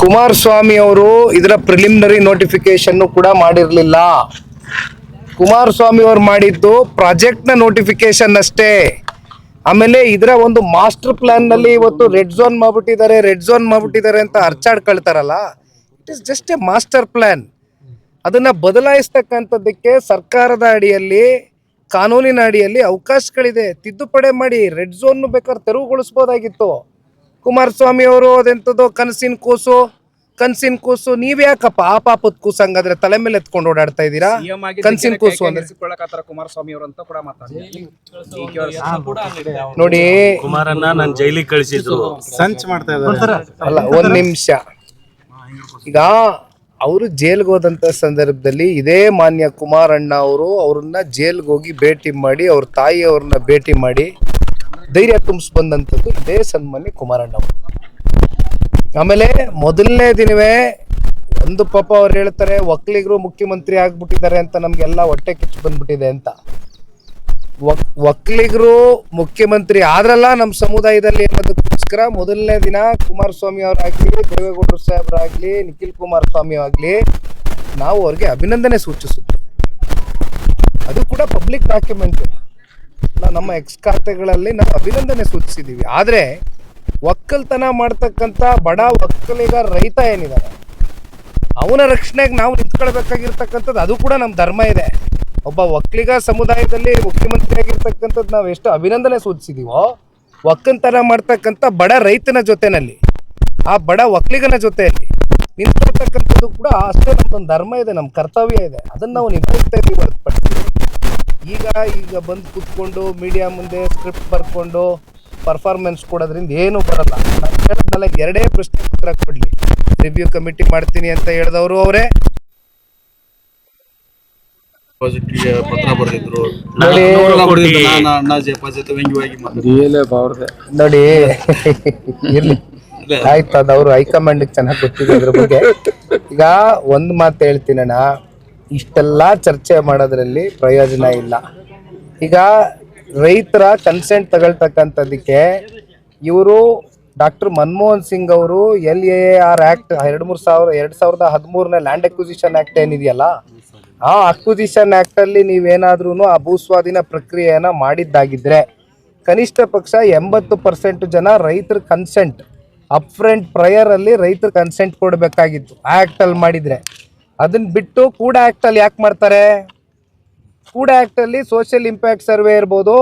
ಕುಮಾರಸ್ವಾಮಿ ಅವರು ಇದರ preliminary notification ಕೂಡ ಮಾಡಿರಲಿಲ್ಲ. ಕುಮಾರಸ್ವಾಮಿ ಅವರು ಮಾಡಿದ್ದು ಪ್ರಾಜೆಕ್ಟ್ನ ನೋಟಿಫಿಕೇಶನ್ ಅಷ್ಟೇ. ಆಮೇಲೆ ಇದರ ಒಂದು ಮಾಸ್ಟರ್ ಪ್ಲಾನ್ ನಲ್ಲಿ ಇವತ್ತು ರೆಡ್ ಝೋನ್ ಮಾಡ್ಬಿಟ್ಟಿದ್ದಾರೆ ಅಂತ ಅರ್ಚಾಡ್ಕೊಳ್ತಾರಲ್ಲ, it is just a master plan. ಅದನ್ನ ಬದಲಾಯಿಸ್ತಕ್ಕಂಥದ್ದಕ್ಕೆ ಸರ್ಕಾರದ ಅಡಿಯಲ್ಲಿ, ಕಾನೂನಿನ ಅಡಿಯಲ್ಲಿ ಅವಕಾಶಗಳಿದೆ. ತಿದ್ದುಪಡಿ ಮಾಡಿ ರೆಡ್ ಝೋನ್ ಬೇಕಾದ್ರೆ ತೆರವುಗೊಳಿಸ್ಬೋದಾಗಿತ್ತು. ಕುಮಾರಸ್ವಾಮಿ ಅವರು ಅದೆಂಥದ್ದು ಕನಸಿನ ಕೂಸು ನೀವ್ ಯಾಕಪ್ಪ ಆ ಪಾಪದ ಕೂಸು ಹಂಗಾದ್ರೆ ತಲೆ ಮೇಲೆ ಎತ್ಕೊಂಡು ಓಡಾಡ್ತಾ ಇದ್ದೀರಾ? ಕನಸಿನ ಕೂಸು ಅಂದ್ರೆ ಕುಮಾರಸ್ವಾಮಿ ಅವರು ಅಂತ ಕೂಡ ನೋಡಿ, ಕುಮಾರನ್ನ ನಾನು ಜೈಲಿಗೆ ಕಳಿಸಿದ್ರು ಸಂಚ್ ಮಾಡ್ತಾ ಇದ್ದಾರೆ. ಅಲ್ಲ, ಒಂದ್ ನಿಮಿಷ. ಈಗ ಅವರು ಜೈಲ್ಗೆ ಹೋದಂತ ಸಂದರ್ಭದಲ್ಲಿ ಇದೇ ಮಾನ್ಯ ಕುಮಾರಣ್ಣ ಅವರು ಅವ್ರನ್ನ ಜೈಲ್ಗೆ ಹೋಗಿ ಭೇಟಿ ಮಾಡಿ, ಅವ್ರ ತಾಯಿಯವ್ರನ್ನ ಭೇಟಿ ಮಾಡಿ ಧೈರ್ಯ ತುಂಬಿಸ್ಬಂದಂಥದ್ದು ಇದೇ ಸನ್ಮಾನ್ಯ ಕುಮಾರಣ್ಣ ಅವರು. ಆಮೇಲೆ ಮೊದಲನೇ ದಿನವೇ ಒಂದು ಪಾಪ ಅವ್ರು ಹೇಳ್ತಾರೆ ಒಕ್ಕಲಿಗರು ಮುಖ್ಯಮಂತ್ರಿ ಆಗ್ಬಿಟ್ಟಿದ್ದಾರೆ ಅಂತ, ನಮ್ಗೆಲ್ಲ ಹೊಟ್ಟೆ ಕಿಚ್ಚು ಬಂದ್ಬಿಟ್ಟಿದೆ ಅಂತ. ಒಕ್ಕಲಿಗರು ಮುಖ್ಯಮಂತ್ರಿ ಆದ್ರಲ್ಲ ನಮ್ಮ ಸಮುದಾಯದಲ್ಲಿ ಅನ್ನೋದಕ್ಕೋಸ್ಕರ ಮೊದಲನೇ ದಿನ ಕುಮಾರಸ್ವಾಮಿ ಅವರಾಗ್ಲಿ, ದೇವೇಗೌಡರು ಸಾಹೇಬರಾಗ್ಲಿ, ನಿಖಿಲ್ ಕುಮಾರಸ್ವಾಮಿ ಆಗ್ಲಿ, ನಾವು ಅವ್ರಿಗೆ ಅಭಿನಂದನೆ ಸೂಚಿಸುತ್ತೇವೆ. ಅದು ಕೂಡ ಪಬ್ಲಿಕ್ ಡಾಕ್ಯುಮೆಂಟ್. ನಮ್ಮ ಎಕ್ಸ್ ಖಾತೆಗಳಲ್ಲಿ ನಾವು ಅಭಿನಂದನೆ ಸೂಚಿಸಿದ್ದೀವಿ. ಆದರೆ ಒಕ್ಕಲ್ತನ ಮಾಡ್ತಕ್ಕಂಥ ಬಡ ಒಕ್ಕಲಿಗ ರೈತ ಏನಿದ್ದಾರೆ ಅವನ ರಕ್ಷಣೆಗೆ ನಾವು ನಿಂತ್ಕೊಳ್ಬೇಕಾಗಿರ್ತಕ್ಕಂಥದ್ದು ಅದು ಕೂಡ ನಮ್ಮ ಧರ್ಮ ಇದೆ. ಒಬ್ಬ ಒಕ್ಕಲಿಗ ಸಮುದಾಯದಲ್ಲಿ ಮುಖ್ಯಮಂತ್ರಿ ಆಗಿರ್ತಕ್ಕಂಥದ್ದು ನಾವು ಎಷ್ಟು ಅಭಿನಂದನೆ ಸೂಚಿಸಿದೀವೋ, ಒಕ್ಕಲ್ತನ ಮಾಡ್ತಕ್ಕಂಥ ಬಡ ರೈತನ ಜೊತೆನಲ್ಲಿ, ಆ ಬಡ ಒಕ್ಕಲಿಗನ ಜೊತೆಯಲ್ಲಿ ನಿಂತ್ಕೊಳ್ತಕ್ಕಂಥದ್ದು ಕೂಡ ಅಷ್ಟೇ ನಮ್ದೊಂದು ಧರ್ಮ ಇದೆ, ನಮ್ಮ ಕರ್ತವ್ಯ ಇದೆ. ಅದನ್ನು ನಾವು ನಿಭಾಯಿಸ್ತಾ ಇದ್ದೀವಿ ಹೊರತುಪಡಿಸಿ ಈಗ ಬಂದು ಕೂತ್ಕೊಂಡು ಮೀಡಿಯಾ ಮುಂದೆ ಸ್ಕ್ರಿಪ್ಟ್ ಬರ್ಕೊಂಡು ಪರ್ಫಾರ್ಮೆನ್ಸ್ ಕೊಡೋದ್ರಿಂದ ಏನೂ ಬರಲ್ಲ. ನಾನು ಹೇಳಿದ್ನಲ್ಲ, ಎರಡೇ ಪ್ರಶ್ನೆ ಉತ್ತರ ಕೊಡ್ಲಿ. ರಿವ್ಯೂ ಕಮಿಟಿ ಮಾಡ್ತೀನಿ ಅಂತ ಹೇಳಿದವರು ಅವರೇ. ಪತ್ರ ಬರೆದಿದ್ರು ನೋಡಿ, ಇರ್ಲಿ ಆಯ್ತು, ಅದು ಅವರು ಹೈಕಮಾಂಡ್ ಚೆನ್ನಾಗಿ ಗೊತ್ತಿದೆ ಅದ್ರ ಬಗ್ಗೆ. ಈಗ ಒಂದು ಮಾತು ಹೇಳ್ತೀನಣ್ಣ, ಇಷ್ಟೆಲ್ಲ ಚರ್ಚೆ ಮಾಡೋದ್ರಲ್ಲಿ ಪ್ರಯೋಜನ ಇಲ್ಲ. ಈಗ ರೈತರ ಕನ್ಸೆಂಟ್ ತಗೊಳ್ತಕ್ಕಂಥದ್ದಕ್ಕೆ ಇವರು ಡಾಕ್ಟರ್ ಮನಮೋಹನ್ ಸಿಂಗ್ ಅವರು LAR act 2013 land acquisition act ಏನಿದೆಯಲ್ಲ, ಆ ಅಕ್ವಿಸಿಷನ್ ಆಕ್ಟ್ ಅಲ್ಲಿ ನೀವೇನಾದ್ರೂ ಆ ಭೂಸ್ವಾಧೀನ ಪ್ರಕ್ರಿಯೆಯನ್ನ ಮಾಡಿದ್ದಾಗಿದ್ರೆ ಕನಿಷ್ಠ ಪಕ್ಷ 80% ಜನ ರೈತರ ಕನ್ಸೆಂಟ್ ಅಪ್ ಫ್ರಂಟ್ ಪ್ರಯರ್ ಅಲ್ಲಿ ರೈತರ ಕನ್ಸೆಂಟ್ ಕೊಡಬೇಕಾಗಿತ್ತು ಆಕ್ಟ್ ಅಲ್ಲಿ ಮಾಡಿದ್ರೆ. ಅದನ್ನ ಬಿಟ್ಟು ಕೂಡ ಆಕ್ಟ್ ಅಲ್ಲಿ ಯಾಕೆ ಮಾಡ್ತಾರೆ? ಕೂಡ ಆಕ್ಟ್ ಅಲ್ಲಿ ಸೋಷಿಯಲ್ ಇಂಪ್ಯಾಕ್ಟ್ ಸರ್ವೆ ಇರ್ಬೋದು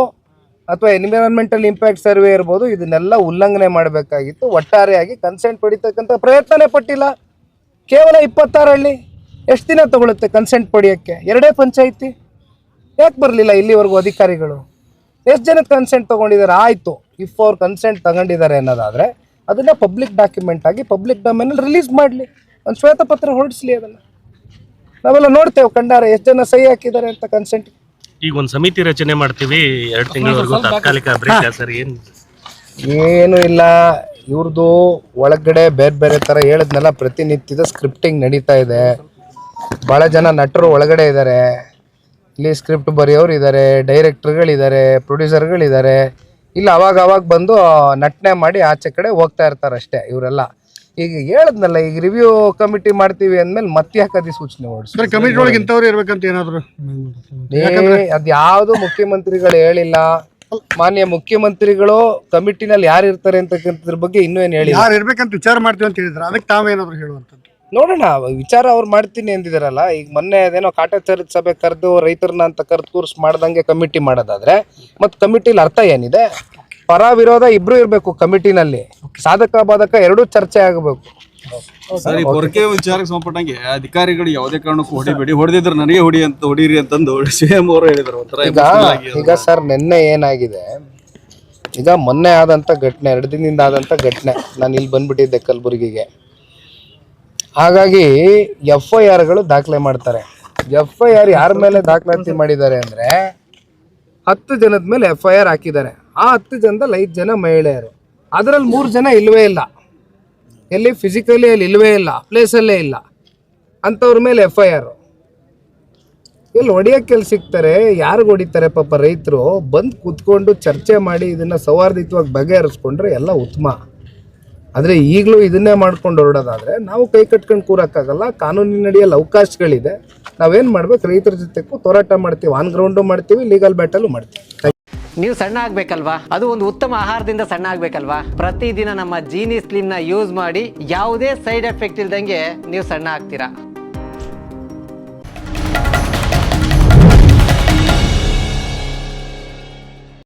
ಅಥವಾ ಎನ್ವಿರಾನ್ಮೆಂಟಲ್ ಇಂಪ್ಯಾಕ್ಟ್ ಸರ್ವೆ ಇರ್ಬೋದು, ಇದನ್ನೆಲ್ಲ ಉಲ್ಲಂಘನೆ ಮಾಡಬೇಕಾಗಿತ್ತು. ಒಟ್ಟಾರೆಯಾಗಿ ಕನ್ಸೆಂಟ್ ಪಡಿತಕ್ಕಂಥ ಪ್ರಯತ್ನನೇ ಪಟ್ಟಿಲ್ಲ. ಕೇವಲ 26 ಹಳ್ಳಿ ಎಷ್ಟು ದಿನ ತಗೊಳುತ್ತೆ ಕನ್ಸೆಂಟ್ ಪಡೆಯೋಕ್ಕೆ? 2 ಪಂಚಾಯಿತಿ ಯಾಕೆ ಬರಲಿಲ್ಲ ಇಲ್ಲಿವರೆಗೂ ಅಧಿಕಾರಿಗಳು? ಎಷ್ಟು ಜನದ ಕನ್ಸೆಂಟ್ ತೊಗೊಂಡಿದ್ದಾರೆ? ಆಯಿತು, ಇಫ್ ಅವ್ರು ಕನ್ಸೆಂಟ್ ತಗೊಂಡಿದ್ದಾರೆ ಅನ್ನೋದಾದರೆ ಅದನ್ನು ಪಬ್ಲಿಕ್ ಡಾಕ್ಯುಮೆಂಟ್ ಆಗಿ ಪಬ್ಲಿಕ್ ಡೊಮೇನಲ್ಲಿ ರಿಲೀಸ್ ಮಾಡಲಿ, ಒಂದು ಶ್ವೇತಪತ್ರ ಹೊರಡಿಸ್ಲಿ. ಅದನ್ನು ನಾವೆಲ್ಲ ನೋಡ್ತೇವೆ ಕಣ್ಣಾರೆ ಎಷ್ಟು ಜನ ಸಹಿ ಹಾಕಿದ್ದಾರೆ ಅಂತ ಕನ್ಸೆಂಟ್. ಈಗ ಒಂದು ಸಮಿತಿ ರಚನೆ ಮಾಡ್ತೀವಿ 2 ತಿಂಗಳವರೆಗೂ ತಾತ್ಕಾಲಿಕ ಬ್ರೇಕ್. ಸರ್ ಏನು ಇಲ್ಲ, ಇವ್ರದ್ದು ಒಳಗಡೆ ಬೇರೆ ಬೇರೆ ಥರ ಹೇಳಿದ್ನೆಲ್ಲ ಪ್ರತಿನಿತ್ಯದ ಸ್ಕ್ರಿಪ್ಟಿಂಗ್ ನಡೀತಾ ಇದೆ. ಭಾಳ ಜನ ನಟರು ಒಳಗಡೆ ಇದ್ದಾರೆ, ಇಲ್ಲಿ ಸ್ಕ್ರಿಪ್ಟ್ ಬರೆಯೋರು ಇದ್ದಾರೆ, ಡೈರೆಕ್ಟರ್ಗಳಿದ್ದಾರೆ, ಪ್ರೊಡ್ಯೂಸರ್ಗಳಿದ್ದಾರೆ. ಇಲ್ಲ ಅವಾಗ ಬಂದು ನಟನೆ ಮಾಡಿ ಆಚೆ ಕಡೆ ಹೋಗ್ತಾ ಇರ್ತಾರೆ ಅಷ್ಟೇ ಇವರೆಲ್ಲ. ಈಗ ಹೇಳಿದ್ನಲ್ಲ, ಈಗ ರಿವ್ಯೂ ಕಮಿಟಿ ಮಾಡ್ತೀವಿ ಅಂದ್ಮೇಲೆ ಮತ್ತೆ ಯಾಕೆ ಅಧಿಸೂಚನೆ ಹೊರಡಿಸ್ತಾರೆ? ಕಮಿಟಿ ಒಳಗೆ ಇಂಥವ್ರು ಇರ್ಬೇಕಂತ ಏನಾದ್ರು ಅದ್ಯಾವುದು ಮುಖ್ಯಮಂತ್ರಿಗಳು ಹೇಳಿಲ್ಲ. ಮಾನ್ಯ ಮುಖ್ಯಮಂತ್ರಿಗಳು ಕಮಿಟಿನಲ್ಲಿ ಯಾರು ಇರ್ತಾರೆ ಅಂತಕ್ಕಂಥದ್ರ ಬಗ್ಗೆ ಇನ್ನೂ ಏನು ಹೇಳಿಲ್ಲ. ಯಾರು ಇರ್ಬೇಕಂತ ವಿಚಾರ ಮಾಡ್ತೀವಿ ಅಂತ ಹೇಳಿದ್ರೆ ಅದಕ್ಕೆ ತಾವೇನಾದ್ರು ಹೇಳುವಂಥದ್ದು ನೋಡೋಣ. ವಿಚಾರ ಅವ್ರು ಮಾಡ್ತೀನಿ ಅಂದಿದಾರಲ್ಲ. ಈಗ ಮೊನ್ನೆ ಅದೇನೋ ಕಾಟಾಚಾರದ ಸಭೆ ಕರೆದು ರೈತರನ್ನ ಅಂತ ಕರೆದು ಕೂರ್ಸ್ ಮಾಡ್ದಂಗೆ ಕಮಿಟಿ ಮಾಡೋದಾದ್ರೆ ಮತ್ತೆ ಕಮಿಟಿಲಿ ಅರ್ಥ ಏನಿದೆ? ಪರ ವಿರೋಧ ಇಬ್ರು ಇರ್ಬೇಕು ಕಮಿಟಿನಲ್ಲಿ, ಸಾಧಕ ಬಾಧಕ ಎರಡೂ ಚರ್ಚೆ ಆಗಬೇಕು. ಸರಿ, ಕೊರಕೆ ವಿಚಾರಕ್ಕೆ ಸಂಬಂಧಪಟ್ಟಂಗೆ ಅಧಿಕಾರಿಗಳು ಯಾವುದೇ ಕಾರಣಕ್ಕೂ ಹೊಡಿಬೇಡಿ, ಹೊಡೆದಿದ್ರೆ ನನಗೆ ಹೊಡೀರಿ ಅಂತಂದು CM ಅವರು ಹೇಳಿದ್ರು. ಈಗ ಸರ್ ನಿನ್ನೆ ಏನಾಗಿದೆ, ಈಗ ಮೊನ್ನೆ ಆದಂಥ ಘಟನೆ, 2 ದಿನದಿಂದ ಆದಂಥ ಘಟನೆ, ನಾನು ಇಲ್ಲಿ ಬಂದ್ಬಿಟ್ಟಿದ್ದೆ ಕಲಬುರಗಿಗೆ. ಹಾಗಾಗಿ FIRಗಳು ದಾಖಲೆ ಮಾಡ್ತಾರೆ. FIR ಯಾರ ಮೇಲೆ ದಾಖಲಾತಿ ಮಾಡಿದ್ದಾರೆ ಅಂದರೆ 10 ಜನದ ಮೇಲೆ FIR ಹಾಕಿದ್ದಾರೆ. ಆ 10 ಜನದಲ್ಲಿ 5 ಜನ ಮಹಿಳೆಯರು. ಅದರಲ್ಲಿ 3 ಜನ ಇಲ್ಲವೇ ಇಲ್ಲ, ಎಲ್ಲಿ ಫಿಸಿಕಲಿ ಅಲ್ಲಿ ಇಲ್ಲವೇ ಇಲ್ಲ, ಪ್ಲೇಸಲ್ಲೇ ಇಲ್ಲ. ಅಂಥವ್ರ ಮೇಲೆ FIR. ಎಲ್ಲಿ ಹೊಡಿಯೋಕ್ಕೆಲ್ಲಿ ಸಿಗ್ತಾರೆ? ಯಾರಿಗೆ ಹೊಡಿತಾರೆ? ಪಾಪ ರೈತರು ಬಂದು ಕೂತ್ಕೊಂಡು ಚರ್ಚೆ ಮಾಡಿ ಇದನ್ನು ಸೌಹಾರ್ದಯುತವಾಗಿ ಬಗೆಹರಿಸ್ಕೊಂಡ್ರೆ ಎಲ್ಲ ಉತ್ತಮ. ಆದರೆ ಈಗಲೂ ಇದನ್ನೇ ಮಾಡ್ಕೊಂಡು ಹೊರಡೋದಾದ್ರೆ ನಾವು ಕೈ ಕಟ್ಕೊಂಡು ಕೂರಕ್ಕಾಗಲ್ಲ. ಕಾನೂನಿನಡಿಯಲ್ಲಿ ಅವಕಾಶಗಳಿದೆ. ನಾವೇನು ಮಾಡ್ಬೇಕು, ರೈತರ ಜೊತೆ ಹೋರಾಟ ಮಾಡ್ತೀವಿ, ಆನ್ ಗ್ರೌಂಡು ಮಾಡ್ತೀವಿ, ಲೀಗಲ್ ಬ್ಯಾಟಲು ಮಾಡ್ತೀವಿ. ನೀವು ಸಣ್ಣ ಆಗ್ಬೇಕಲ್ವಾ? ಅದು ಒಂದು ಉತ್ತಮ ಆಹಾರದಿಂದ ಸಣ್ಣ ಆಗ್ಬೇಕಲ್ವಾ? ಪ್ರತಿದಿನ ನಮ್ಮ ಜೀನಿ ಸ್ಲಿಮ್ ನ ಯೂಸ್ ಮಾಡಿ ಯಾವುದೇ ಸೈಡ್ ಎಫೆಕ್ಟ್ ಇಲ್ದಂಗೆ ನೀವು ಸಣ್ಣ ಆಗ್ತೀರಾ.